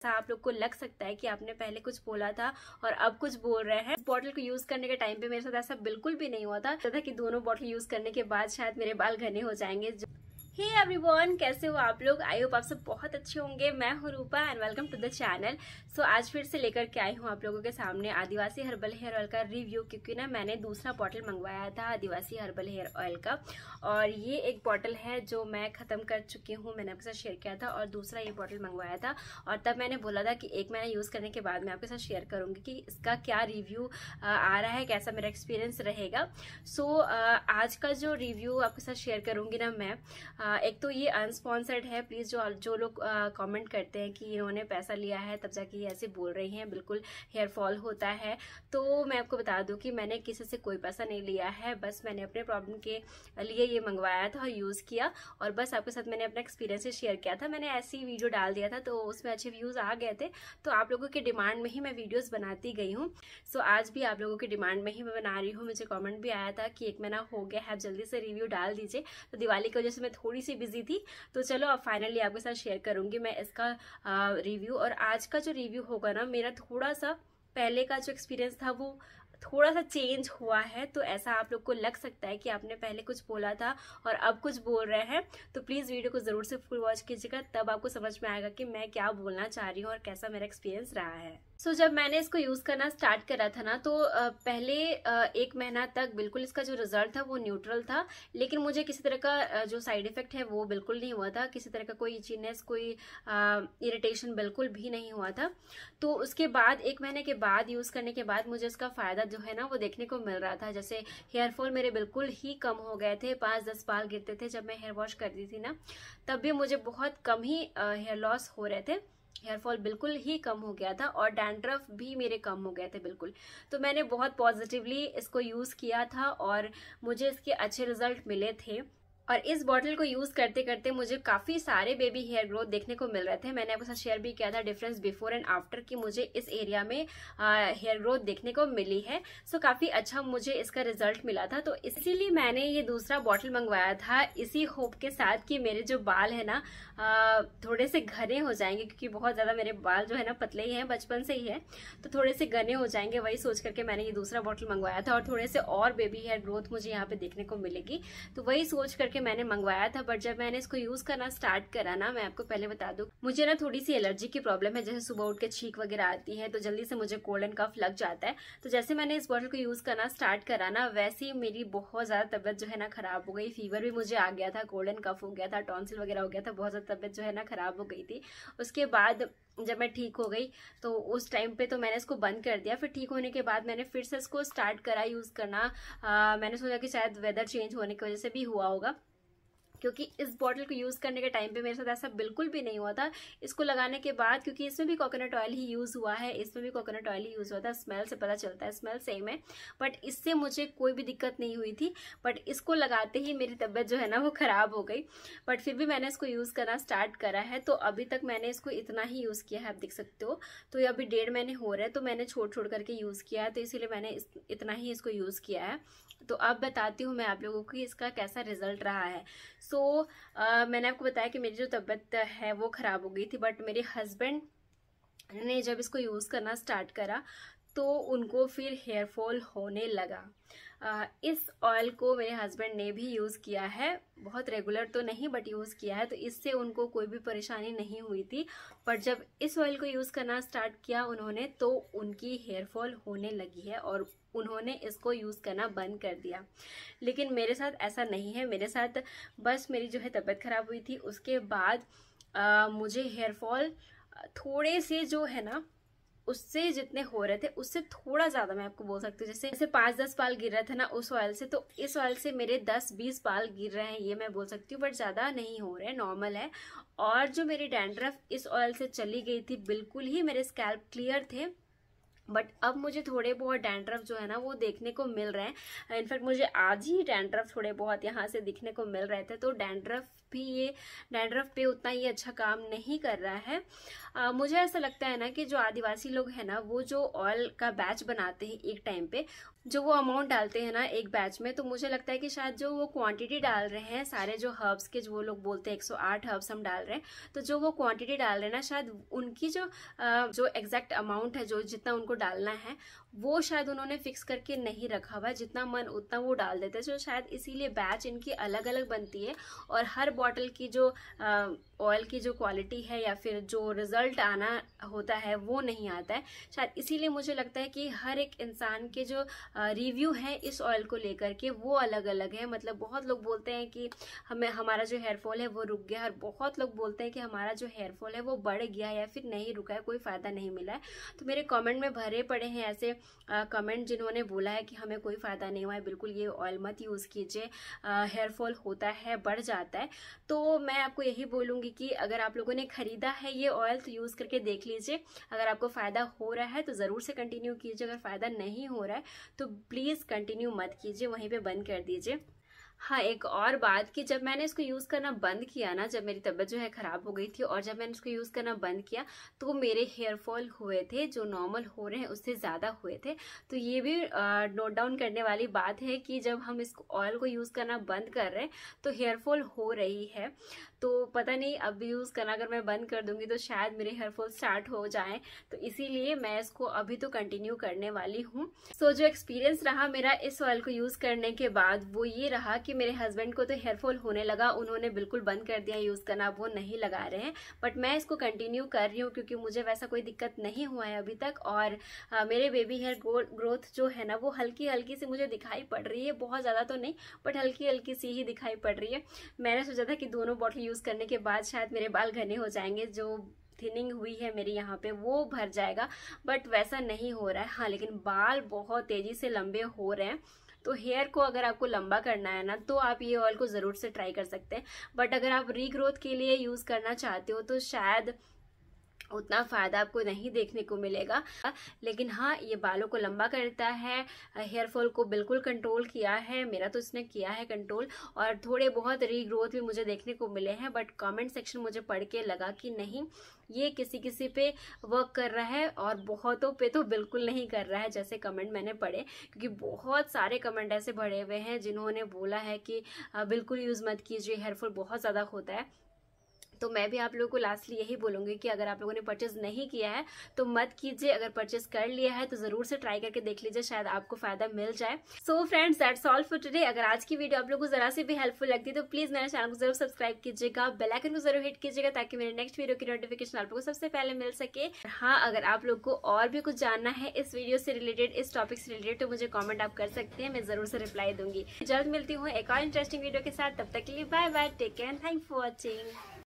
आप लोग को लग सकता है कि आपने पहले कुछ बोला था और अब कुछ बोल रहे हैं। इस बॉटल को यूज करने के टाइम पे मेरे साथ ऐसा बिल्कुल भी नहीं हुआ था कि दोनों बॉटल यूज करने के बाद शायद मेरे बाल घने हो जाएंगे। हे एवरीवन, कैसे हो आप लोग? आई होप आप सब बहुत अच्छे होंगे। मैं हूं Rupa and welcome to the channel. So आज फिर से लेकर के आई हूं आप लोगों के सामने आदिवासी हर्बल हेयर ऑयल का रिव्यू, क्योंकि ना मैंने दूसरा बॉटल मंगवाया था आदिवासी हर्बल हेयर ऑयल का, और ये एक बॉटल है जो मैं खत्म कर चुकी हूँ। मैंने आपके साथ शेयर किया था और दूसरा ये बॉटल मंगवाया था, और तब मैंने बोला था कि एक महीना यूज करने के बाद मैं आपके साथ शेयर करूंगी कि इसका क्या रिव्यू आ रहा है, कैसा मेरा एक्सपीरियंस रहेगा। सो आज का जो रिव्यू आपके साथ शेयर करूंगी ना मैं, एक तो ये अनस्पॉन्सर्ड है। प्लीज जो लोग कमेंट करते हैं कि इन्होंने पैसा लिया है तब जाके ये ऐसे बोल रही हैं, बिल्कुल हेयर फॉल होता है, तो मैं आपको बता दूं कि मैंने किसी से कोई पैसा नहीं लिया है। बस मैंने अपने प्रॉब्लम के लिए ये मंगवाया था और यूज किया, और बस आपके साथ मैंने अपना एक्सपीरियंस शेयर किया था। मैंने ऐसी वीडियो डाल दिया था तो उसमें अच्छे व्यूज आ गए थे, तो आप लोगों की डिमांड में ही मैं वीडियोज बनाती गई हूँ। सो आज भी आप लोगों की डिमांड में ही मैं बना रही हूँ। मुझे कॉमेंट भी आया था कि एक महीना हो गया है, आप जल्दी से रिव्यू डाल दीजिए। तो दिवाली की वजह से मैं थोड़ी सी बिजी थी, तो चलो अब फाइनली आपके साथ शेयर करूंगी मैं इसका रिव्यू। और आज का जो रिव्यू होगा ना, मेरा थोड़ा सा पहले का जो एक्सपीरियंस था वो थोड़ा सा चेंज हुआ है। तो ऐसा आप लोग को लग सकता है कि आपने पहले कुछ बोला था और अब कुछ बोल रहे हैं, तो प्लीज वीडियो को जरूर से फुल वॉच कीजिएगा, तब आपको समझ में आएगा कि मैं क्या बोलना चाह रही हूँ और कैसा मेरा एक्सपीरियंस रहा है। जब मैंने इसको यूज करना स्टार्ट करा था ना, तो पहले एक महीना तक बिल्कुल इसका जो रिजल्ट था वो न्यूट्रल था, लेकिन मुझे किसी तरह का जो साइड इफेक्ट है वो बिल्कुल नहीं हुआ था। किसी तरह का कोई इचीनेस, कोई इरिटेशन बिल्कुल भी नहीं हुआ था। तो उसके बाद एक महीने के बाद यूज करने के बाद मुझे इसका फायदा जो है ना वो देखने को मिल रहा था। जैसे हेयर फॉल मेरे बिल्कुल ही कम हो गए थे, 5-10 बाल गिरते थे जब मैं हेयर वॉश करती थी ना, तब भी मुझे बहुत कम ही हेयर लॉस हो रहे थे। हेयर फॉल बिल्कुल ही कम हो गया था और डैंड्रफ भी मेरे कम हो गए थे बिल्कुल। तो मैंने बहुत पॉजिटिवली इसको यूज किया था और मुझे इसके अच्छे रिजल्ट मिले थे। और इस बॉटल को यूज करते करते मुझे काफी सारे बेबी हेयर ग्रोथ देखने को मिल रहे थे। मैंने आपके साथ शेयर भी किया था डिफरेंस बिफोर एंड आफ्टर की मुझे इस एरिया में हेयर ग्रोथ देखने को मिली है। सो काफी अच्छा मुझे इसका रिजल्ट मिला था, तो इसीलिए मैंने ये दूसरा बॉटल मंगवाया था, इसी होप के साथ कि मेरे जो बाल है ना थोड़े से घने हो जाएंगे, क्योंकि बहुत ज्यादा मेरे बाल जो है ना पतले ही हैं, बचपन से ही है, तो थोड़े से घने हो जाएंगे। वही सोच करके मैंने ये दूसरा बॉटल मंगवाया था, और थोड़े से और बेबी हेयर ग्रोथ मुझे यहाँ पे देखने को मिलेगी, तो वही सोच करके मैंने मंगवाया था। बट जब मैंने इसको यूज करना स्टार्ट करा ना, मैं आपको पहले बता दूं, मुझे ना थोड़ी सी एलर्जी की प्रॉब्लम है। जैसे सुबह उठ के छींक वगैरह आती है तो जल्दी से मुझे कोल्ड एंड कफ लग जाता है। तो जैसे मैंने इस बॉटल को यूज करना स्टार्ट करा ना, वैसे ही मेरी बहुत ज्यादा तबियत जो है ना खराब हो गई। फीवर भी मुझे आ गया था, कोल्ड एंड कफ हो गया था, टॉन्सिल वगैरह हो गया था, बहुत ज्यादा तबियत जो है ना खराब हो गई थी। उसके बाद जब मैं ठीक हो गई तो उस टाइम पे तो मैंने इसको बंद कर दिया। फिर ठीक होने के बाद मैंने फिर से इसको स्टार्ट करा यूज करना। मैंने सोचा कि शायद वेदर चेंज होने की वजह से भी हुआ होगा, क्योंकि इस बॉटल को यूज करने के टाइम पे मेरे साथ ऐसा बिल्कुल भी नहीं हुआ था। इसको लगाने के बाद, क्योंकि इसमें भी कोकोनट ऑयल ही यूज हुआ है, इसमें भी कोकोनट ऑयल ही यूज हुआ था, स्मेल से पता चलता है, स्मेल सेम है, बट इससे मुझे कोई भी दिक्कत नहीं हुई थी। बट इसको लगाते ही मेरी तबीयत जो है ना वो खराब हो गई। बट फिर भी मैंने इसको यूज करना स्टार्ट करा है, तो अभी तक मैंने इसको इतना ही यूज किया है, आप देख सकते हो। तो ये अभी 1.5 महीने हो रहे हैं, तो मैंने छोड़ छोड़ करके यूज किया है, तो इसीलिए मैंने इतना ही इसको यूज किया है। तो अब बताती हूँ मैं आप लोगों को इसका कैसा रिजल्ट रहा है। मैंने आपको बताया कि मेरी जो तबीयत है वो खराब हो गई थी, बट मेरे हस्बैंड ने जब इसको यूज करना स्टार्ट करा तो उनको फिर हेयर फॉल होने लगा। इस ऑयल को मेरे हस्बैंड ने भी यूज किया है, बहुत रेगुलर तो नहीं बट यूज किया है, तो इससे उनको कोई भी परेशानी नहीं हुई थी। पर जब इस ऑयल को यूज करना स्टार्ट किया उन्होंने, तो उनकी हेयर फॉल होने लगी है और उन्होंने इसको यूज करना बंद कर दिया। लेकिन मेरे साथ ऐसा नहीं है। मेरे साथ बस मेरी जो है तबीयत खराब हुई थी, उसके बाद मुझे हेयर फॉल थोड़े से जो है ना उससे जितने हो रहे थे उससे थोड़ा ज्यादा मैं आपको बोल सकती हूँ। जैसे 5-10 बाल गिर रहे थे ना उस ऑयल से, तो इस ऑयल से मेरे 10-20 बाल गिर रहे हैं, ये मैं बोल सकती हूँ, बट ज्यादा नहीं हो रहे, नॉर्मल है। और जो मेरी डैंड्रफ इस ऑयल से चली गई थी, बिल्कुल ही मेरे स्कैल्प क्लियर थे। बट अब मुझे थोड़े बहुत डैंड्रफ जो है ना वो देखने को मिल रहे हैं। इनफैक्ट मुझे आज ही डैंड्रफ थोड़े बहुत यहाँ से दिखने को मिल रहे थे। तो डैंड्रफ पे उतना ही अच्छा काम नहीं कर रहा है। मुझे ऐसा लगता है ना कि जो आदिवासी लोग हैं ना, वो जो ऑयल का बैच बनाते हैं एक टाइम पे, जो वो अमाउंट डालते हैं ना एक बैच में, तो मुझे लगता है कि शायद जो वो क्वांटिटी डाल रहे हैं सारे जो हर्ब्स के, जो वो लोग बोलते हैं 108 हर्ब्स हम डाल रहे हैं, तो जो वो क्वांटिटी डाल रहे हैं ना, शायद उनकी जो एग्जैक्ट अमाउंट है, जो जितना उनको डालना है, वो शायद उन्होंने फिक्स करके नहीं रखा हुआ है, जितना मन उतना वो डाल देते हैं। जो शायद इसीलिए बैच इनकी अलग अलग बनती है और हर बॉटल की जो ऑयल की जो क्वालिटी है या फिर जो रिजल्ट आना होता है वो नहीं आता है। शायद इसीलिए मुझे लगता है कि हर एक इंसान के जो रिव्यू है इस ऑयल को लेकर के वो अलग अलग है। मतलब बहुत लोग बोलते हैं कि हमारा जो हेयरफॉल है वो रुक गया, और बहुत लोग बोलते हैं कि हमारा जो हेयरफॉल है वो बढ़ गया या फिर नहीं रुका है, कोई फायदा नहीं मिला है। तो मेरे कमेंट में भरे पड़े हैं ऐसे कमेंट जिन्होंने बोला है कि हमें कोई फायदा नहीं हुआ है, बिल्कुल ये ऑयल मत यूज कीजिए, हेयरफॉल होता है, बढ़ जाता है। तो मैं आपको यही बोलूंगी कि अगर आप लोगों ने खरीदा है ये ऑयल तो यूज करके देख लीजिए। अगर आपको फायदा हो रहा है तो जरूर से कंटिन्यू कीजिए, अगर फायदा नहीं हो रहा है तो प्लीज कंटिन्यू मत कीजिए, वहीं पे बंद कर दीजिए। हाँ, एक और बात कि जब मैंने इसको यूज़ करना बंद किया ना, जब मेरी तबीयत जो है ख़राब हो गई थी और जब मैंने इसको यूज़ करना बंद किया तो मेरे हेयर फॉल हुए थे, जो नॉर्मल हो रहे हैं उससे ज़्यादा हुए थे। तो ये भी नोट डाउन करने वाली बात है कि जब हम इस ऑयल को यूज़ करना बंद कर रहे हैं तो हेयर फॉल हो रही है। तो पता नहीं अब यूज़ करना अगर मैं बंद कर दूंगी तो शायद मेरे हेयर फॉल स्टार्ट हो जाएं, तो इसीलिए मैं इसको अभी तो कंटिन्यू करने वाली हूँ। सो जो एक्सपीरियंस रहा मेरा इस ऑयल को यूज़ करने के बाद वो ये रहा कि मेरे हस्बैंड को तो हेयर फॉल होने लगा, उन्होंने बिल्कुल बंद कर दिया यूज़ करना, वो नहीं लगा रहे हैं। बट मैं इसको कंटिन्यू कर रही हूँ क्योंकि मुझे वैसा कोई दिक्कत नहीं हुआ है अभी तक। और मेरे बेबी हेयर ग्रोथ जो है ना वो हल्की हल्की सी मुझे दिखाई पड़ रही है, बहुत ज़्यादा तो नहीं बट हल्की हल्की सी ही दिखाई पड़ रही है। मैंने सोचा था कि दोनों बॉटल यूज़ करने के बाद शायद मेरे बाल घने हो जाएंगे, जो थिनिंग हुई है मेरी यहाँ पे वो भर जाएगा, बट वैसा नहीं हो रहा है। हाँ, लेकिन बाल बहुत तेजी से लंबे हो रहे हैं। तो हेयर को अगर आपको लंबा करना है ना तो आप ये ऑयल को ज़रूर से ट्राई कर सकते हैं। बट अगर आप रीग्रोथ के लिए यूज़ करना चाहते हो तो शायद उतना फ़ायदा आपको नहीं देखने को मिलेगा। लेकिन हाँ, ये बालों को लंबा करता है, हेयर फॉल को बिल्कुल कंट्रोल किया है, मेरा तो इसने किया है कंट्रोल। और थोड़े बहुत रीग्रोथ भी मुझे देखने को मिले हैं, बट कमेंट सेक्शन मुझे पढ़ के लगा कि नहीं, ये किसी किसी पे वर्क कर रहा है और बहुतों पे तो बिल्कुल नहीं कर रहा है, जैसे कमेंट मैंने पढ़े। क्योंकि बहुत सारे कमेंट ऐसे भरे हुए हैं जिन्होंने बोला है कि बिल्कुल यूज़ मत कीजिए, हेयर फॉल बहुत ज़्यादा होता है। तो मैं भी आप लोगों को लास्टली यही बोलूंगी कि अगर आप लोगों ने परचेज नहीं किया है तो मत कीजिए, अगर परचेज कर लिया है तो जरूर से ट्राई करके देख लीजिए, शायद आपको फायदा मिल जाए। So friends, that's all for today. अगर आज की वीडियो आप लोगों को जरा से भी हेल्पफुल लगती है तो प्लीज मेरे चैनल को जरूर सब्सक्राइब कीजिएगा, बेल आइकन को जरूर हिट कीजिएगा ताकि मेरे नेक्स्ट वीडियो की नोटिफिकेशन आप लोगों को सबसे पहले मिल सके। हाँ, अगर आप लोग को और भी कुछ जानना है इस वीडियो से रिलेटेड, इस टॉपिक से रिलेटेड, तो मुझे कॉमेंट आप कर सकते हैं, मैं जरूर से रिप्लाई दूंगी। जल्द मिलती हूँ एक और इंटरेस्टिंग वीडियो के साथ, तब तक के लिए bye bye, take care and thanks for watching.